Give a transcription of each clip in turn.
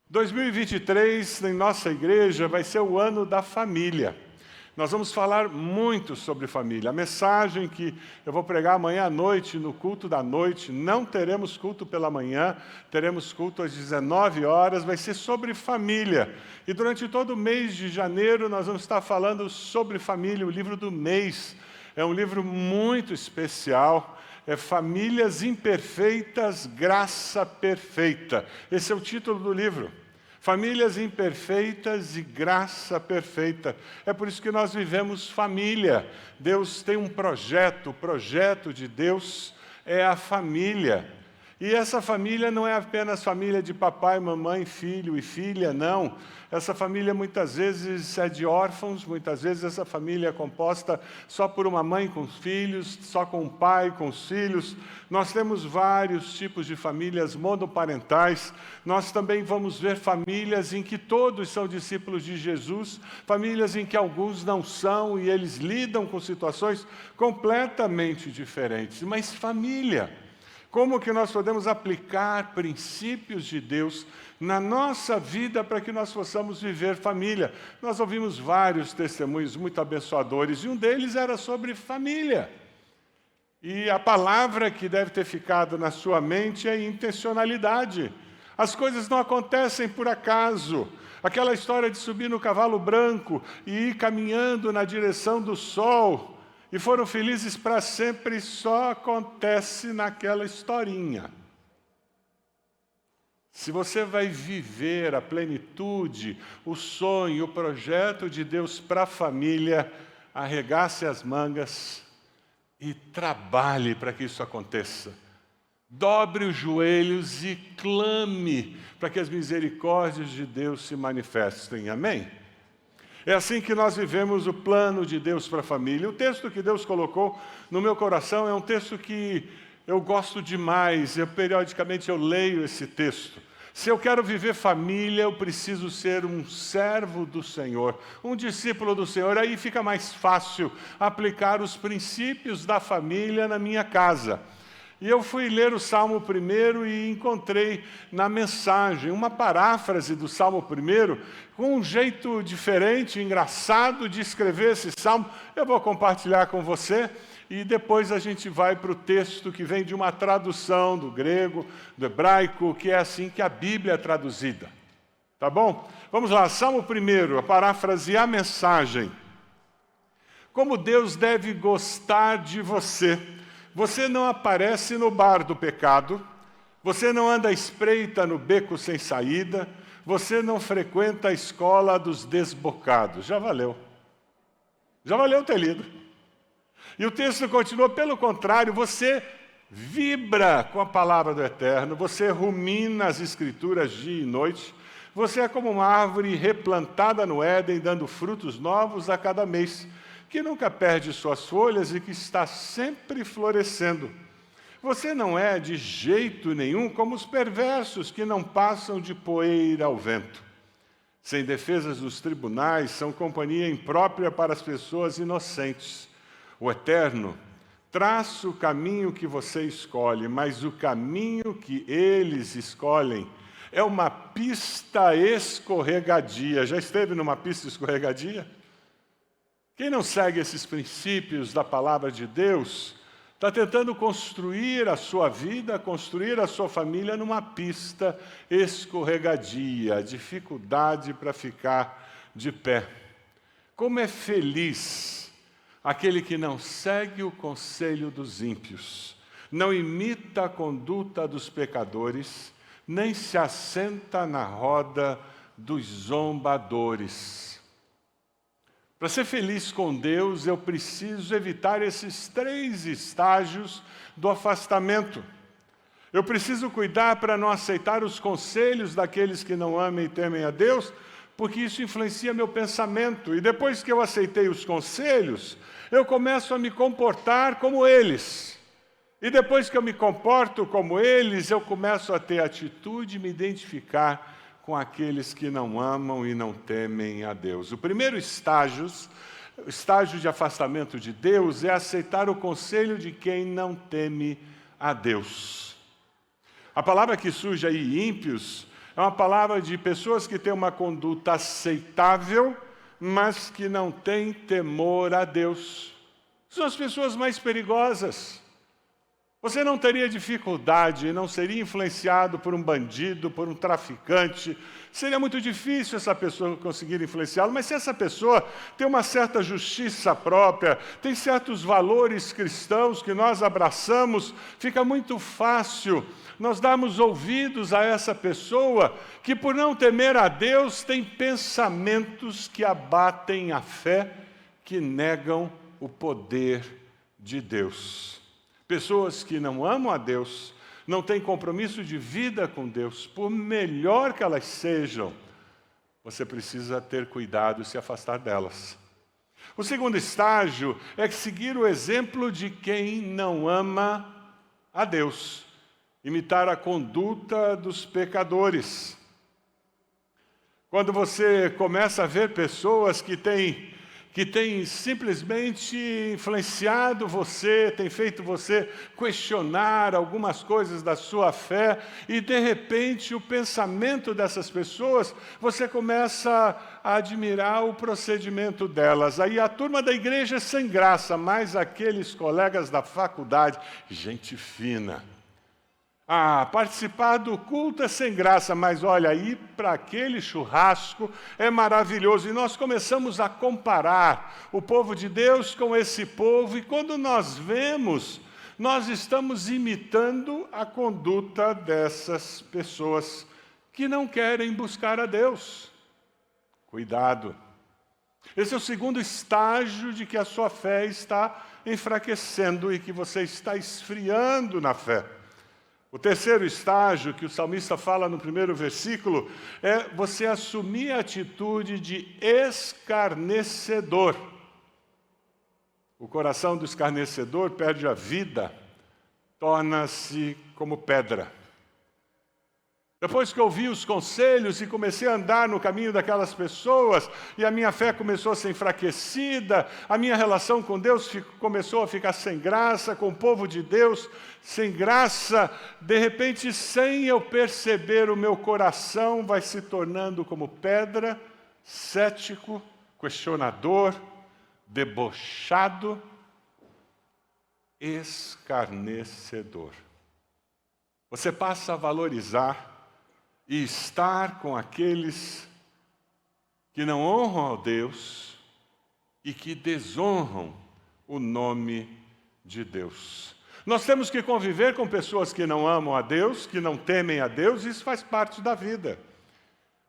2023, em nossa igreja, vai ser o ano da família. Nós vamos falar muito sobre família. A mensagem que eu vou pregar amanhã à noite, no culto da noite, não teremos culto pela manhã, teremos culto às 19 horas, vai ser sobre família. E durante todo o mês de janeiro, nós vamos estar falando sobre família. O livro do mês é um livro muito especial. É Famílias Imperfeitas, Graça Perfeita. Esse é o título do livro. Famílias Imperfeitas e Graça Perfeita. É por isso que nós vivemos família. Deus tem um projeto, o projeto de Deus é a família. E essa família não é apenas família de papai, mamãe, filho e filha, não. Essa família muitas vezes é de órfãos, muitas vezes essa família é composta só por uma mãe com os filhos, só com um pai com os filhos. Nós temos vários tipos de famílias monoparentais. Nós também vamos ver famílias em que todos são discípulos de Jesus, famílias em que alguns não são e eles lidam com situações completamente diferentes. Mas família. Como que nós podemos aplicar princípios de Deus na nossa vida para que nós possamos viver família? Nós ouvimos vários testemunhos muito abençoadores e um deles era sobre família. E a palavra que deve ter ficado na sua mente é intencionalidade. As coisas não acontecem por acaso. Aquela história de subir no cavalo branco e ir caminhando na direção do sol e foram felizes para sempre, só acontece naquela historinha. Se você vai viver a plenitude, o sonho, o projeto de Deus para a família, arregace as mangas e trabalhe para que isso aconteça. Dobre os joelhos e clame para que as misericórdias de Deus se manifestem. Amém? É assim que nós vivemos o plano de Deus para a família. O texto que Deus colocou no meu coração é um texto que eu gosto demais. Periodicamente eu leio esse texto. Se eu quero viver família, eu preciso ser um servo do Senhor, um discípulo do Senhor. Aí fica mais fácil aplicar os princípios da família na minha casa. E eu fui ler o Salmo 1 e encontrei na mensagem uma paráfrase do Salmo 1, com um jeito diferente, engraçado de escrever esse Salmo. Eu vou compartilhar com você e depois a gente vai para o texto que vem de uma tradução do grego, do hebraico, que é assim que a Bíblia é traduzida. Tá bom? Vamos lá, Salmo 1, a paráfrase e a mensagem. Como Deus deve gostar de você. Você não aparece no bar do pecado, você não anda à espreita no beco sem saída, você não frequenta a escola dos desbocados. Já valeu. Já valeu ter lido. E o texto continua, pelo contrário, você vibra com a palavra do Eterno, você rumina as Escrituras dia e noite, você é como uma árvore replantada no Éden, dando frutos novos a cada mês, que nunca perde suas folhas e que está sempre florescendo. Você não é de jeito nenhum como os perversos que não passam de poeira ao vento. Sem defesas dos tribunais, são companhia imprópria para as pessoas inocentes. O Eterno traça o caminho que você escolhe, mas o caminho que eles escolhem é uma pista escorregadia. Já esteve numa pista escorregadia? Quem não segue esses princípios da palavra de Deus, está tentando construir a sua vida, construir a sua família numa pista escorregadia, dificuldade para ficar de pé. Como é feliz aquele que não segue o conselho dos ímpios, não imita a conduta dos pecadores, nem se assenta na roda dos zombadores. Para ser feliz com Deus, eu preciso evitar esses 3 estágios do afastamento. Eu preciso cuidar para não aceitar os conselhos daqueles que não amam e temem a Deus, porque isso influencia meu pensamento. E depois que eu aceitei os conselhos, eu começo a me comportar como eles. E depois que eu me comporto como eles, eu começo a ter atitude e me identificar com aqueles que não amam e não temem a Deus. O primeiro estágio de afastamento de Deus é aceitar o conselho de quem não teme a Deus. A palavra que surge aí, ímpios, É uma palavra de pessoas que têm uma conduta aceitável, mas que não têm temor a Deus. São as pessoas mais perigosas. Você não teria dificuldade, não seria influenciado por um bandido, por um traficante. Seria muito difícil essa pessoa conseguir influenciá-lo, mas se essa pessoa tem uma certa justiça própria, tem certos valores cristãos que nós abraçamos, fica muito fácil nós darmos ouvidos a essa pessoa que, por não temer a Deus, tem pensamentos que abatem a fé, que negam o poder de Deus. Pessoas que não amam a Deus, não têm compromisso de vida com Deus, por melhor que elas sejam, você precisa ter cuidado e se afastar delas. O segundo estágio é seguir o exemplo de quem não ama a Deus, imitar a conduta dos pecadores. Quando você começa a ver pessoas que têm simplesmente influenciado você, tem feito você questionar algumas coisas da sua fé, e de repente o pensamento dessas pessoas, você começa a admirar o procedimento delas. Aí a turma da igreja é sem graça, mas aqueles colegas da faculdade, gente fina. Participar do culto é sem graça, mas olha, ir para aquele churrasco é maravilhoso. E nós começamos a comparar o povo de Deus com esse povo, e quando nós vemos, nós estamos imitando a conduta dessas pessoas que não querem buscar a Deus. Cuidado. Esse é o segundo estágio de que a sua fé está enfraquecendo e que você está esfriando na fé. O terceiro estágio que o salmista fala no primeiro versículo é você assumir a atitude de escarnecedor. O coração do escarnecedor perde a vida, torna-se como pedra. Depois que eu ouvi os conselhos e comecei a andar no caminho daquelas pessoas, e a minha fé começou a ser enfraquecida, a minha relação com Deus começou a ficar sem graça, com o povo de Deus sem graça, de repente, sem eu perceber, o meu coração vai se tornando como pedra, cético, questionador, debochado, escarnecedor. Você passa a valorizar e estar com aqueles que não honram a Deus e que desonram o nome de Deus. Nós temos que conviver com pessoas que não amam a Deus, que não temem a Deus, e isso faz parte da vida.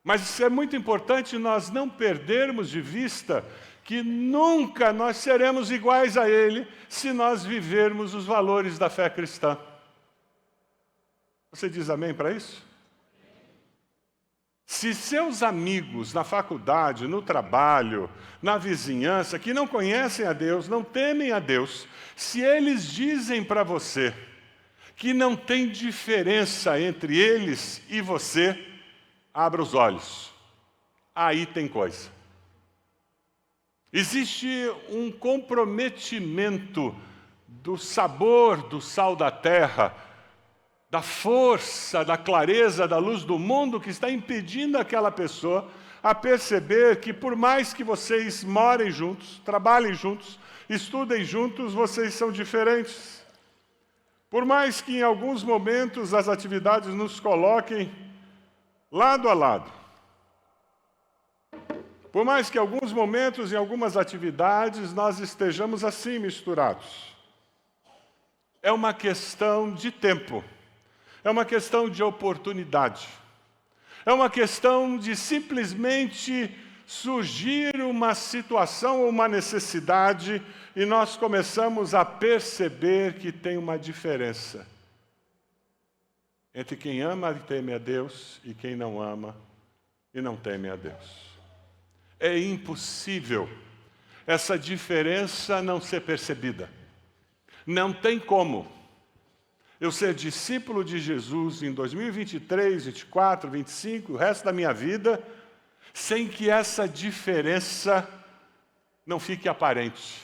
Mas isso é muito importante nós não perdermos de vista que nunca nós seremos iguais a Ele se nós vivermos os valores da fé cristã. Você diz amém para isso? Se seus amigos na faculdade, no trabalho, na vizinhança, que não conhecem a Deus, não temem a Deus, se eles dizem para você que não tem diferença entre eles e você, abra os olhos. Aí tem coisa. Existe um comprometimento do sabor do sal da terra, da força, da clareza, da luz do mundo, que está impedindo aquela pessoa a perceber que, por mais que vocês morem juntos, trabalhem juntos, estudem juntos, vocês são diferentes. Por mais que em alguns momentos as atividades nos coloquem lado a lado. Por mais que em alguns momentos, em algumas atividades, nós estejamos assim misturados. É uma questão de tempo. É uma questão de oportunidade. É uma questão de simplesmente surgir uma situação ou uma necessidade e nós começamos a perceber que tem uma diferença entre quem ama e teme a Deus e quem não ama e não teme a Deus. É impossível essa diferença não ser percebida. Não tem como eu ser discípulo de Jesus em 2023, 24, 25, o resto da minha vida, sem que essa diferença não fique aparente.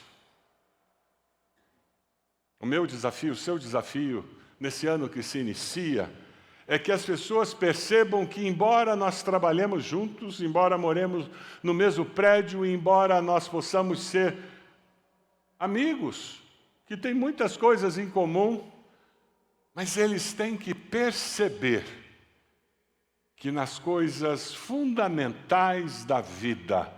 O meu desafio, o seu desafio, nesse ano que se inicia, é que as pessoas percebam que, embora nós trabalhemos juntos, embora moremos no mesmo prédio, embora nós possamos ser amigos, que têm muitas coisas em comum, mas eles têm que perceber que nas coisas fundamentais da vida,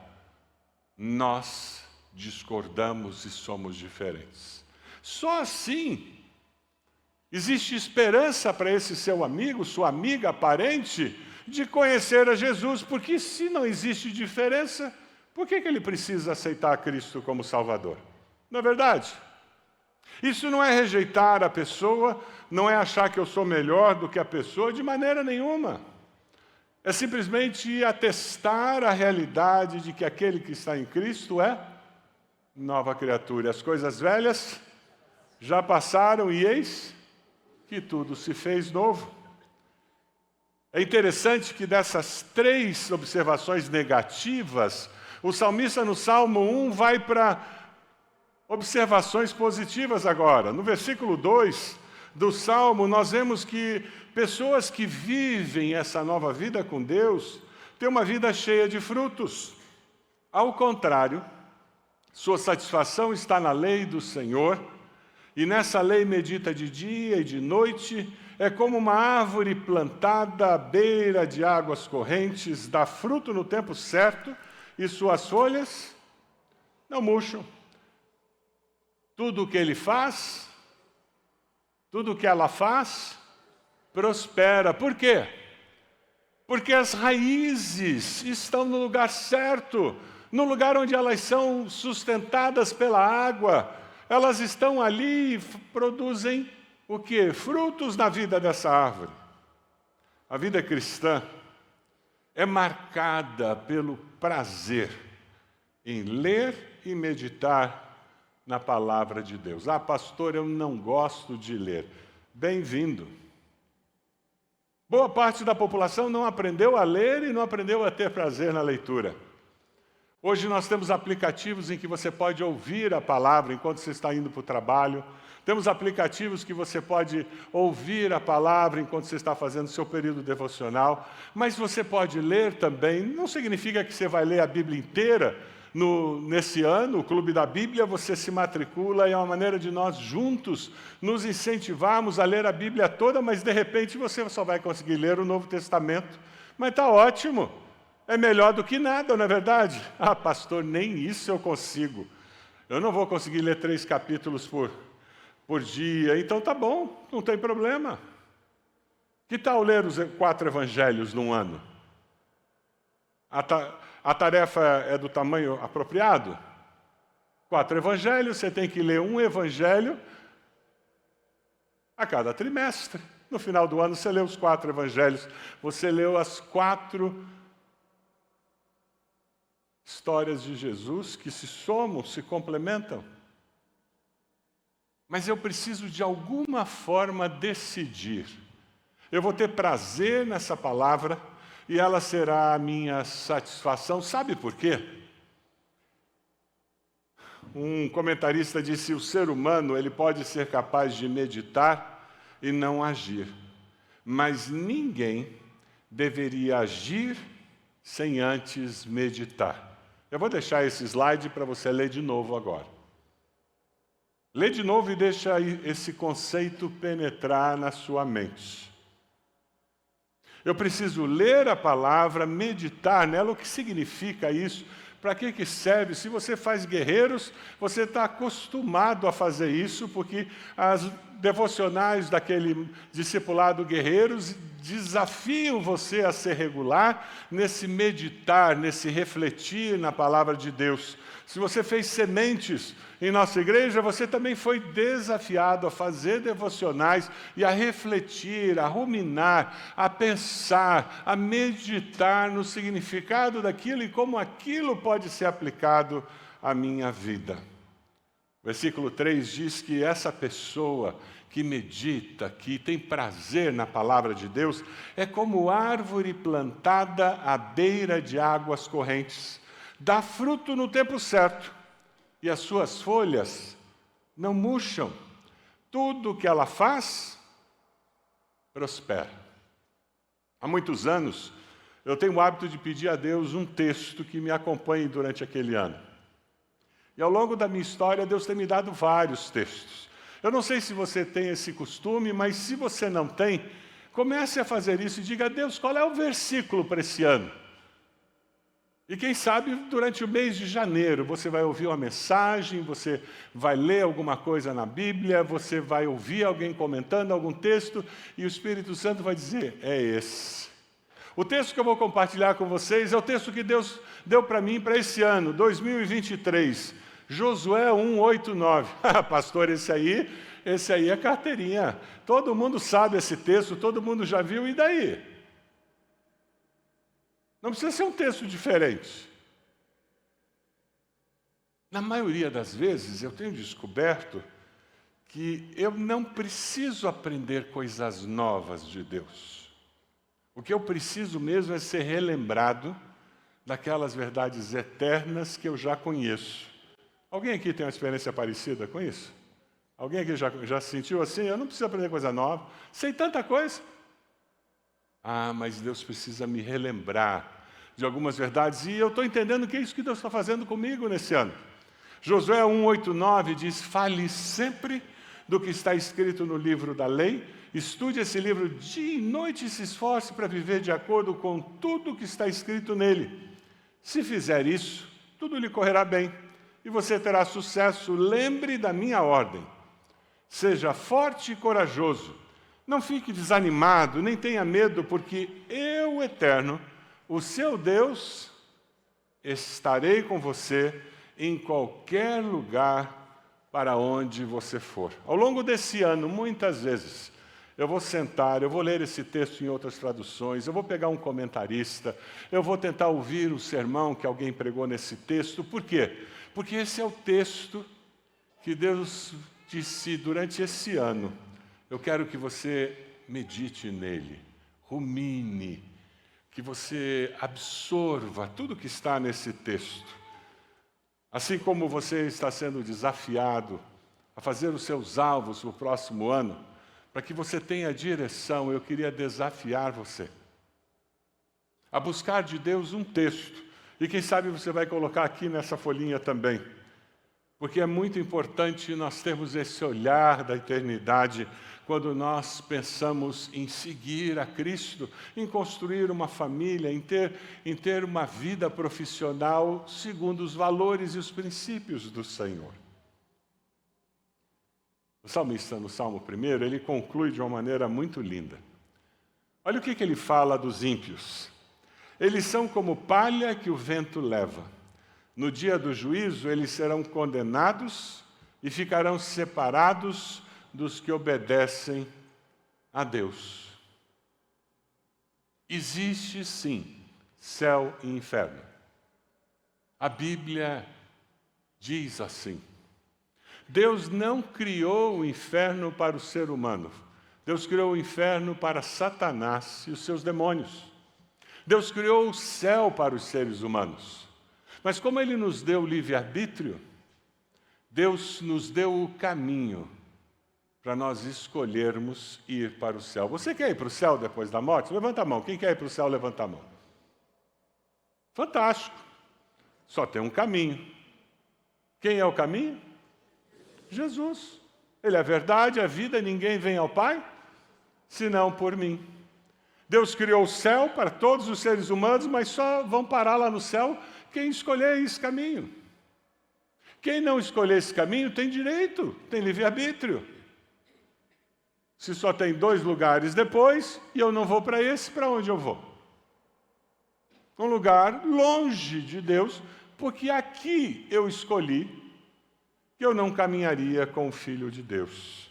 nós discordamos e somos diferentes. Só assim existe esperança para esse seu amigo, sua amiga, parente, de conhecer a Jesus, porque se não existe diferença, por que ele precisa aceitar Cristo como Salvador? Não é verdade? Isso não é rejeitar a pessoa, não é achar que eu sou melhor do que a pessoa, de maneira nenhuma. É simplesmente atestar a realidade de que aquele que está em Cristo é nova criatura. As coisas velhas já passaram e eis que tudo se fez novo. É interessante que dessas 3 observações negativas, o salmista no Salmo 1 vai para observações positivas agora. No versículo 2 do Salmo, nós vemos que pessoas que vivem essa nova vida com Deus têm uma vida cheia de frutos. Ao contrário, sua satisfação está na lei do Senhor, e nessa lei medita de dia e de noite, é como uma árvore plantada à beira de águas correntes, dá fruto no tempo certo, e suas folhas não murcham. Tudo o que ele faz, tudo o que ela faz, prospera. Por quê? Porque as raízes estão no lugar certo, no lugar onde elas são sustentadas pela água. Elas estão ali e produzem o quê? Frutos na vida dessa árvore. A vida cristã é marcada pelo prazer em ler e meditar na palavra de Deus. Ah, pastor, eu não gosto de ler. Bem-vindo. Boa parte da população não aprendeu a ler e não aprendeu a ter prazer na leitura. Hoje nós temos aplicativos em que você pode ouvir a palavra enquanto você está indo para o trabalho. Temos aplicativos que você pode ouvir a palavra enquanto você está fazendo o seu período devocional. Mas você pode ler também. Não significa que você vai ler a Bíblia inteira nesse ano. O Clube da Bíblia, você se matricula e é uma maneira de nós juntos nos incentivarmos a ler a Bíblia toda, mas de repente você só vai conseguir ler o Novo Testamento. Mas está ótimo. É melhor do que nada, não é verdade? Ah, pastor, nem isso eu consigo. Eu não vou conseguir ler 3 capítulos por dia. Então tá bom, não tem problema. Que tal ler os 4 evangelhos num ano? A tarefa é do tamanho apropriado? 4 evangelhos, você tem que ler um evangelho a cada trimestre. No final do ano você lê os 4 evangelhos. Você leu as 4 histórias de Jesus que se somam, se complementam. Mas eu preciso de alguma forma decidir. Eu vou ter prazer nessa palavra e ela será a minha satisfação. Sabe por quê? Um comentarista disse: o ser humano ele pode ser capaz de meditar e não agir, mas ninguém deveria agir sem antes meditar. Eu vou deixar esse slide para você ler de novo agora. Lê de novo e deixa esse conceito penetrar na sua mente. Eu preciso ler a palavra, meditar nela. O que significa isso? Para que serve? Se você faz guerreiros, você está acostumado a fazer isso, porque as devocionais daquele discipulado guerreiros desafiam você a ser regular nesse meditar, nesse refletir na palavra de Deus. Se você fez sementes em nossa igreja, você também foi desafiado a fazer devocionais e a refletir, a ruminar, a pensar, a meditar no significado daquilo e como aquilo pode ser aplicado à minha vida. Versículo 3 diz que essa pessoa que medita, que tem prazer na palavra de Deus, é como árvore plantada à beira de águas correntes. Dá fruto no tempo certo, e as suas folhas não murcham. Tudo o que ela faz, prospera. Há muitos anos, eu tenho o hábito de pedir a Deus um texto que me acompanhe durante aquele ano. E ao longo da minha história, Deus tem me dado vários textos. Eu não sei se você tem esse costume, mas se você não tem, comece a fazer isso e diga a Deus qual é o versículo para esse ano. E quem sabe, durante o mês de janeiro, você vai ouvir uma mensagem, você vai ler alguma coisa na Bíblia, você vai ouvir alguém comentando algum texto, e o Espírito Santo vai dizer, é esse. O texto que eu vou compartilhar com vocês é o texto que Deus deu para mim para esse ano, 2023, Josué 1, 8, 9. Pastor, esse aí é carteirinha. Todo mundo sabe esse texto, todo mundo já viu, e daí? Não precisa ser um texto diferente. Na maioria das vezes, eu tenho descoberto que eu não preciso aprender coisas novas de Deus. O que eu preciso mesmo é ser relembrado daquelas verdades eternas que eu já conheço. Alguém aqui tem uma experiência parecida com isso? Alguém aqui já se sentiu assim? Eu não preciso aprender coisa nova. Sei tanta coisa. Ah, mas Deus precisa me relembrar de algumas verdades, e eu estou entendendo que é isso que Deus está fazendo comigo nesse ano. Josué 1, 8, 9 diz, fale sempre do que está escrito no livro da lei, estude esse livro dia e noite e se esforce para viver de acordo com tudo que está escrito nele. Se fizer isso, tudo lhe correrá bem, e você terá sucesso. Lembre da minha ordem. Seja forte e corajoso. Não fique desanimado, nem tenha medo, porque eu, o Eterno, o seu Deus, estarei com você em qualquer lugar para onde você for. Ao longo desse ano, muitas vezes, eu vou sentar, eu vou ler esse texto em outras traduções, eu vou pegar um comentarista, eu vou tentar ouvir o sermão que alguém pregou nesse texto. Por quê? Porque esse é o texto que Deus disse durante esse ano. Eu quero que você medite nele, rumine, que você absorva tudo que está nesse texto. Assim como você está sendo desafiado a fazer os seus alvos no próximo ano, para que você tenha direção, eu queria desafiar você a buscar de Deus um texto. E quem sabe você vai colocar aqui nessa folhinha também. Porque é muito importante nós termos esse olhar da eternidade quando nós pensamos em seguir a Cristo, em construir uma família, em ter uma vida profissional segundo os valores e os princípios do Senhor. O salmista, no Salmo 1, ele conclui de uma maneira muito linda. Olha o que ele fala dos ímpios. Eles são como palha que o vento leva. No dia do juízo, eles serão condenados e ficarão separados dos que obedecem a Deus. Existe, sim, céu e inferno. A Bíblia diz assim. Deus não criou o inferno para o ser humano. Deus criou o inferno para Satanás e os seus demônios. Deus criou o céu para os seres humanos. Mas como Ele nos deu livre-arbítrio, Deus nos deu o caminho para nós escolhermos ir para o céu. Você quer ir para o céu depois da morte? Levanta a mão. Quem quer ir para o céu, levanta a mão. Fantástico. Só tem um caminho. Quem é o caminho? Jesus. Ele é a verdade, a vida, ninguém vem ao Pai, senão por mim. Deus criou o céu para todos os seres humanos, mas só vão parar lá no céu quem escolher esse caminho. Quem não escolher esse caminho tem direito, tem livre-arbítrio. Se só tem 2 lugares depois, e eu não vou para esse, para onde eu vou? Um lugar longe de Deus, porque aqui eu escolhi que eu não caminharia com o Filho de Deus.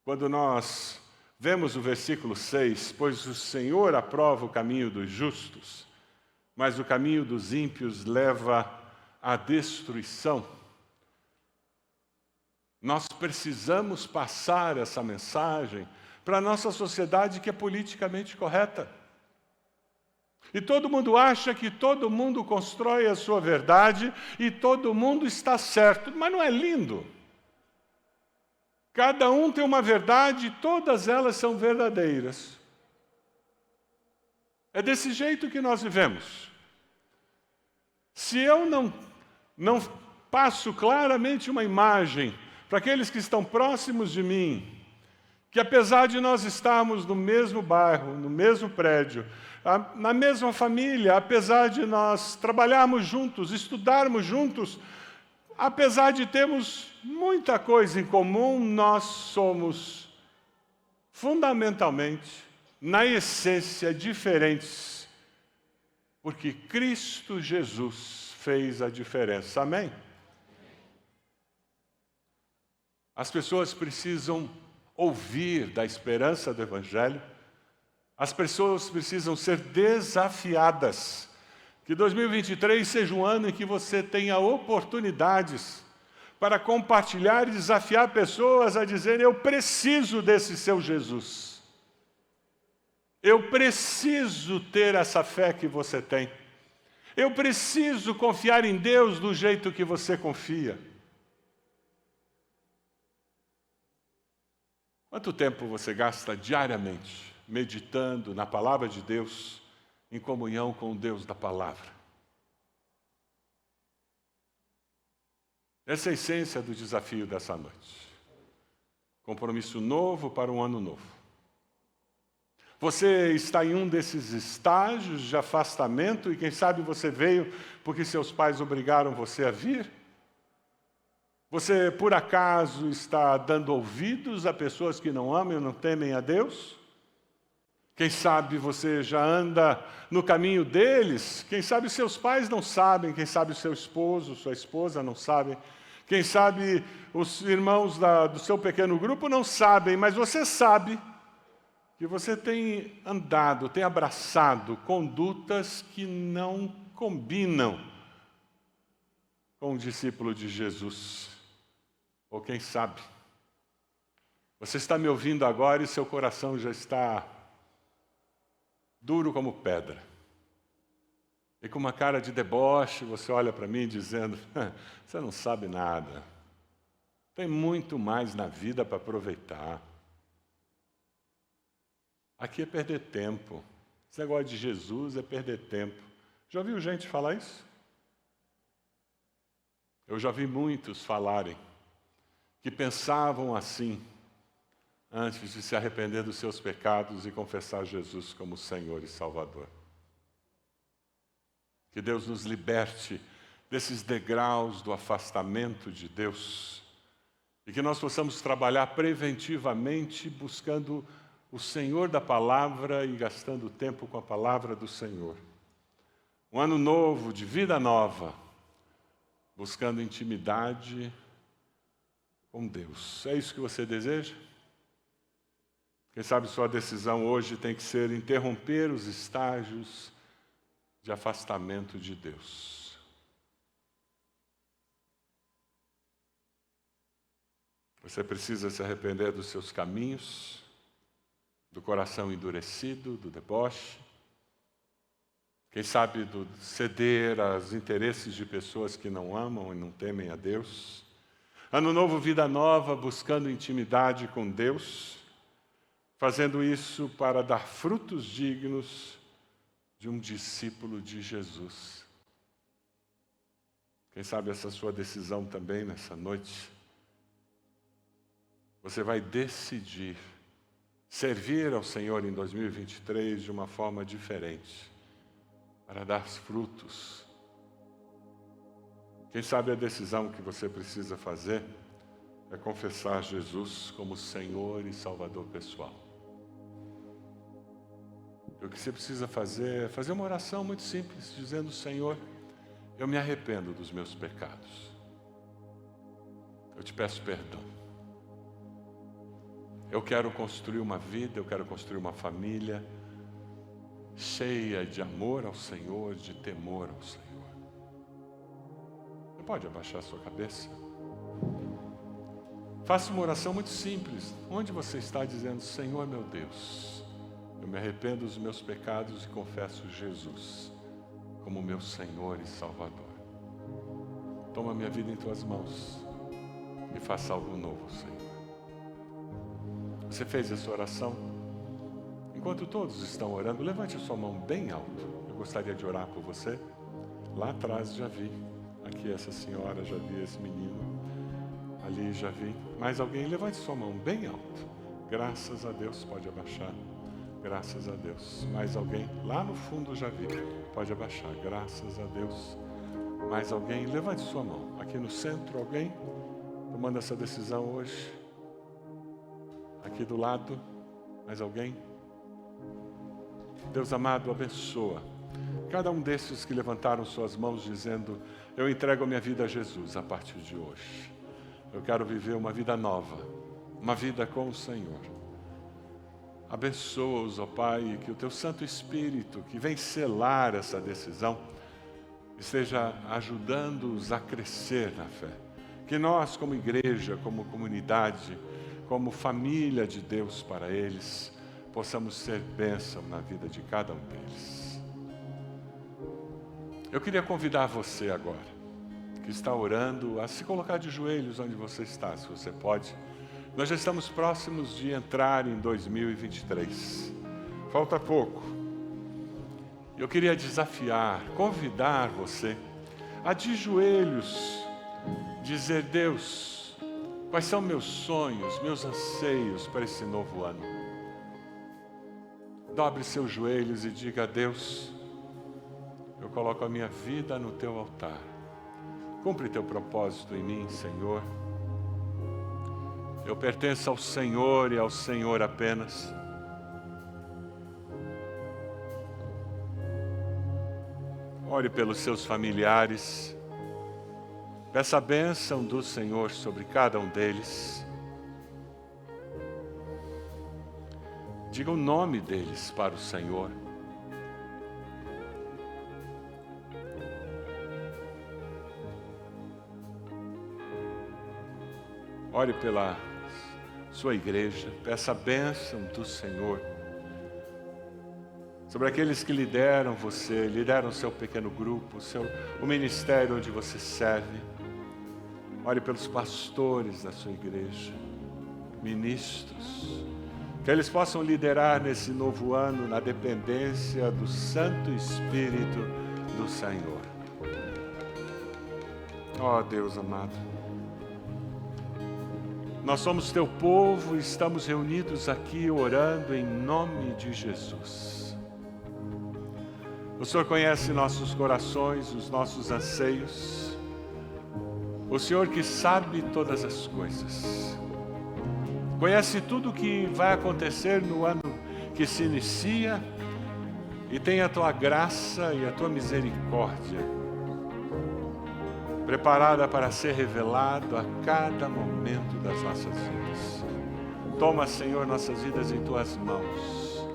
Quando nós vemos o versículo 6, pois o Senhor aprova o caminho dos justos, mas o caminho dos ímpios leva à destruição. Nós precisamos passar essa mensagem para a nossa sociedade que é politicamente correta. E todo mundo acha que todo mundo constrói a sua verdade e todo mundo está certo. Mas não é lindo? Cada um tem uma verdade e todas elas são verdadeiras. É desse jeito que nós vivemos. Se eu não passo claramente uma imagem para aqueles que estão próximos de mim, que apesar de nós estarmos no mesmo bairro, no mesmo prédio, na mesma família, apesar de nós trabalharmos juntos, estudarmos juntos, apesar de termos muita coisa em comum, nós somos fundamentalmente, na essência, diferentes, porque Cristo Jesus fez a diferença. Amém? As pessoas precisam ouvir da esperança do Evangelho. As pessoas precisam ser desafiadas. Que 2023 seja um ano em que você tenha oportunidades para compartilhar e desafiar pessoas a dizer: eu preciso desse seu Jesus. Eu preciso ter essa fé que você tem. Eu preciso confiar em Deus do jeito que você confia. Quanto tempo você gasta diariamente meditando na palavra de Deus, em comunhão com o Deus da palavra? Essa é a essência do desafio dessa noite. Compromisso novo para um ano novo. Você está em um desses estágios de afastamento e quem sabe você veio porque seus pais obrigaram você a vir? Você, por acaso, está dando ouvidos a pessoas que não amam e não temem a Deus? Quem sabe você já anda no caminho deles? Quem sabe seus pais não sabem, quem sabe seu esposo, sua esposa não sabem. Quem sabe os irmãos do seu pequeno grupo não sabem, mas você sabe que você tem andado, tem abraçado condutas que não combinam com o discípulo de Jesus. Ou quem sabe, você está me ouvindo agora e seu coração já está duro como pedra. E com uma cara de deboche, você olha para mim dizendo: você não sabe nada. Tem muito mais na vida para aproveitar. Aqui é perder tempo. Esse negócio de Jesus é perder tempo. Já ouviu gente falar isso? Eu já vi muitos falarem que pensavam assim antes de se arrepender dos seus pecados e confessar Jesus como Senhor e Salvador. Que Deus nos liberte desses degraus do afastamento de Deus e que nós possamos trabalhar preventivamente buscando o Senhor da palavra e gastando tempo com a palavra do Senhor. Um ano novo, de vida nova, buscando intimidade com Deus. É isso que você deseja? Quem sabe sua decisão hoje tem que ser interromper os estágios de afastamento de Deus. Você precisa se arrepender dos seus caminhos, do coração endurecido, do deboche. Quem sabe do ceder aos interesses de pessoas que não amam e não temem a Deus. Ano novo, vida nova, buscando intimidade com Deus, fazendo isso para dar frutos dignos de um discípulo de Jesus. Quem sabe essa sua decisão também nessa noite. Você vai decidir servir ao Senhor em 2023 de uma forma diferente, para dar frutos. Quem sabe a decisão que você precisa fazer é confessar Jesus como Senhor e Salvador pessoal. O que você precisa fazer é fazer uma oração muito simples, dizendo: Senhor, eu me arrependo dos meus pecados. Eu te peço perdão. Eu quero construir uma vida, eu quero construir uma família cheia de amor ao Senhor, de temor ao Senhor. Você pode abaixar a sua cabeça? Faça uma oração muito simples, onde você está dizendo: Senhor meu Deus, eu me arrependo dos meus pecados e confesso Jesus como meu Senhor e Salvador. Toma minha vida em tuas mãos e faça algo novo, Senhor. Você fez essa oração? enquanto todos estão orando, levante a sua mão bem alto. Eu gostaria de orar por você. Lá atrás já vi. Aqui essa senhora, já vi esse menino. Ali já vi. Mais alguém? Levante sua mão bem alto. Graças a Deus, pode abaixar. Graças a Deus. Mais alguém? Lá no fundo já vi. Pode abaixar. Graças a Deus. Mais alguém? Levante sua mão. Aqui no centro, alguém tomando essa decisão hoje? Aqui do lado, mais alguém? Deus amado, abençoa cada um desses que levantaram suas mãos dizendo: eu entrego a minha vida a Jesus a partir de hoje. Eu quero viver uma vida nova, uma vida com o Senhor. Abençoa-os, ó Pai, que o Teu Santo Espírito, que vem selar essa decisão, esteja ajudando-os a crescer na fé. Que nós, como igreja, como comunidade, como família de Deus para eles, possamos ser bênção na vida de cada um deles. Eu queria convidar você agora, que está orando, a se colocar de joelhos onde você está, se você pode. Nós já estamos próximos de entrar em 2023. Falta pouco. Eu queria desafiar, convidar você a de joelhos dizer: Deus, quais são meus sonhos, meus anseios para esse novo ano? Dobre seus joelhos e diga: Deus, eu coloco a minha vida no Teu altar. Cumpre Teu propósito em mim, Senhor. Eu pertenço ao Senhor e ao Senhor apenas. Ore pelos seus familiares. Peça a bênção do Senhor sobre cada um deles. Diga o nome deles para o Senhor. Ore pela sua igreja, peça a bênção do Senhor sobre aqueles que lideram você, lideram o seu pequeno grupo, o ministério onde você serve. Ore pelos pastores da sua igreja, ministros, que eles possam liderar nesse novo ano na dependência do Santo Espírito do Senhor. Ó Deus amado, nós somos Teu povo e estamos reunidos aqui orando em nome de Jesus. O Senhor conhece nossos corações, os nossos anseios. O Senhor que sabe todas as coisas. Conhece tudo o que vai acontecer no ano que se inicia e tem a Tua graça e a Tua misericórdia preparada para ser revelado a cada momento das nossas vidas. Toma, Senhor, nossas vidas em Tuas mãos.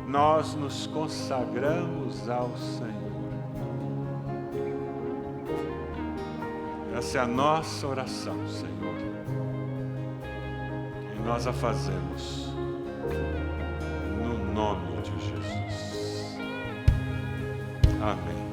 Nós nos consagramos ao Senhor. Essa é a nossa oração, Senhor. E nós a fazemos no nome de Jesus. Amém.